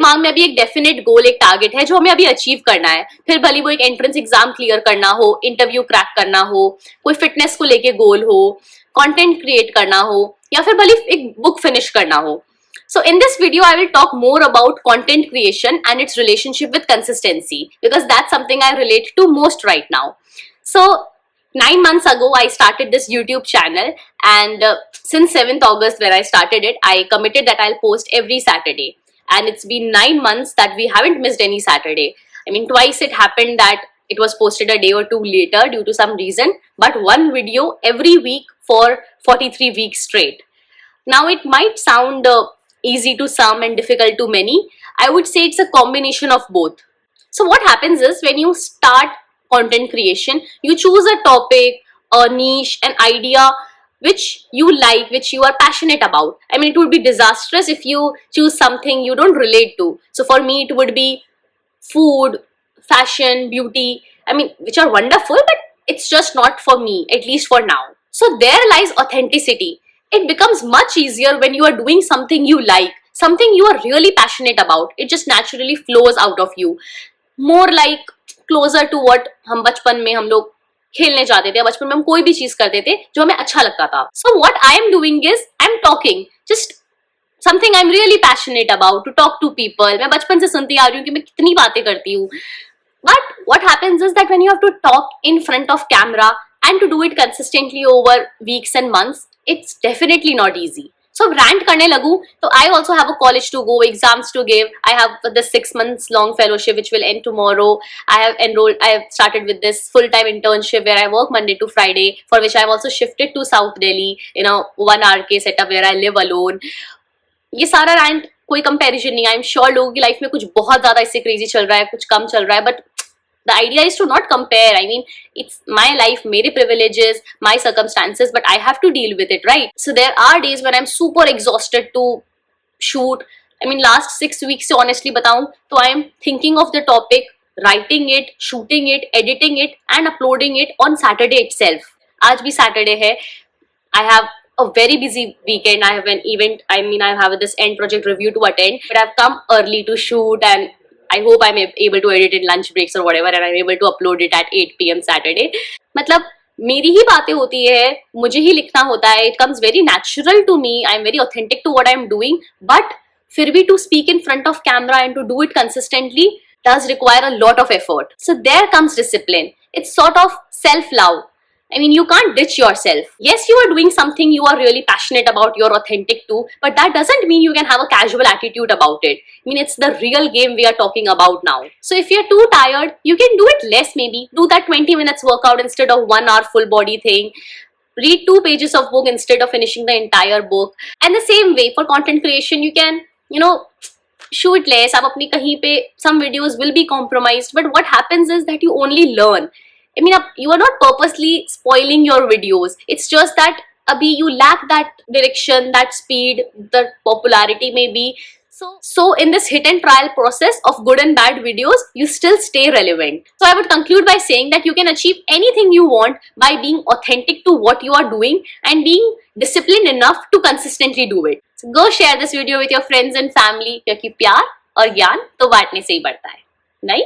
दिमाग में अभी एक डेफिनेट गोल, एक टारगेट है जो हमें अभी अचीव करना है, फिर भले वो एक एंट्रेंस एग्जाम क्लियर करना हो, इंटरव्यू क्रैक करना हो, कोई फिटनेस को लेके गोल हो, कंटेंट क्रिएट करना हो, या फिर भले एक बुक फिनिश करना हो. So in this video, I will talk more about content creation and its relationship with consistency, because that's something I relate to most right now. So 9 months ago, I started this YouTube channel, and since 7th August when I started it, I committed that I'll post every Saturday. And it's been 9 months that we haven't missed any Saturday. I mean, twice it happened that it was posted a day or two later due to some reason, but one video every week for 43 weeks straight. Now it might sound easy to some and difficult to many. I would say it's a combination of both. So what happens is, when you start content creation, you choose a topic, a niche, an idea which you like, which you are passionate about. I mean, it would be disastrous if you choose something you don't relate to. So for me, it would be food, fashion, beauty, I mean, which are wonderful, but it's just not for me, at least for now. So there lies authenticity. It becomes much easier when you are doing something you like, something you are really passionate about. It just naturally flows out of you. More like closer to what हम बचपन में हम लोग खेलने जाते थे, बचपन में हम कोई भी चीज करते थे जो हमें अच्छा लगता था. So what I am doing is, I am talking, just something I'm really passionate about, to talk to people. मैं बचपन से सुनती आ रही हूँ कि मैं कितनी बातें करती हूँ. But what happens is that when you have to talk in front of camera and to do it consistently over weeks and months, it's definitely not easy. So rant करने लगूं तो I also have a college to go, exams to give. I have the 6 months long fellowship which will end tomorrow. I have started with this full-time internship where I work Monday to Friday, for which I have also shifted to South Delhi in a 1 RK setup where I live alone. ये सारा rant कोई comparison नहीं. I am sure लोगों की life में कुछ बहुत ज्यादा इससे क्रेजी चल रहा है, कुछ कम चल रहा है, but the idea is to not compare. I mean, it's my life, mere privileges, my circumstances, but I have to deal with it, right? So there are days when I'm super exhausted to shoot. I mean, last 6 weeks से honestly बताऊं तो I am thinking of the topic, writing it, shooting it, editing it and uploading it on Saturday itself. आज भी Saturday है. I have a very busy weekend. I have an event. I mean, I have this end project review to attend, but I've come early to shoot, and I hope I'm able to edit in lunch breaks or whatever, and I'm able to upload it at 8 PM Saturday. मतलब मेरी ही बातें होती है, मुझे ही लिखना होता है. It comes very natural to me. I'm very authentic to what I'm doing. But फिर भी to speak in front of camera and to do it consistently does require a lot of effort. So there comes discipline. It's sort of self-love. I mean, you can't ditch yourself. Yes, you are doing something you are really passionate about, you're authentic to, but that doesn't mean you can have a casual attitude about it. I mean, it's the real game we are talking about now. So if you're too tired, you can do it less maybe. Do that 20 minutes workout instead of 1 hour full body thing. Read 2 pages of book instead of finishing the entire book. And the same way, for content creation, you can, shoot less. आप अपनी कहीं पे, some videos will be compromised, but what happens is that you only learn. I mean, you are not purposely spoiling your videos. It's just that abhi you lack that direction, that speed, the popularity maybe. So in this hit and trial process of good and bad videos, you still stay relevant. So I would conclude by saying that you can achieve anything you want by being authentic to what you are doing and being disciplined enough to consistently do it. So go share this video with your friends and family, क्योंकि प्यार और ज्ञान तो बांटने से ही बढ़ता है, नहीं?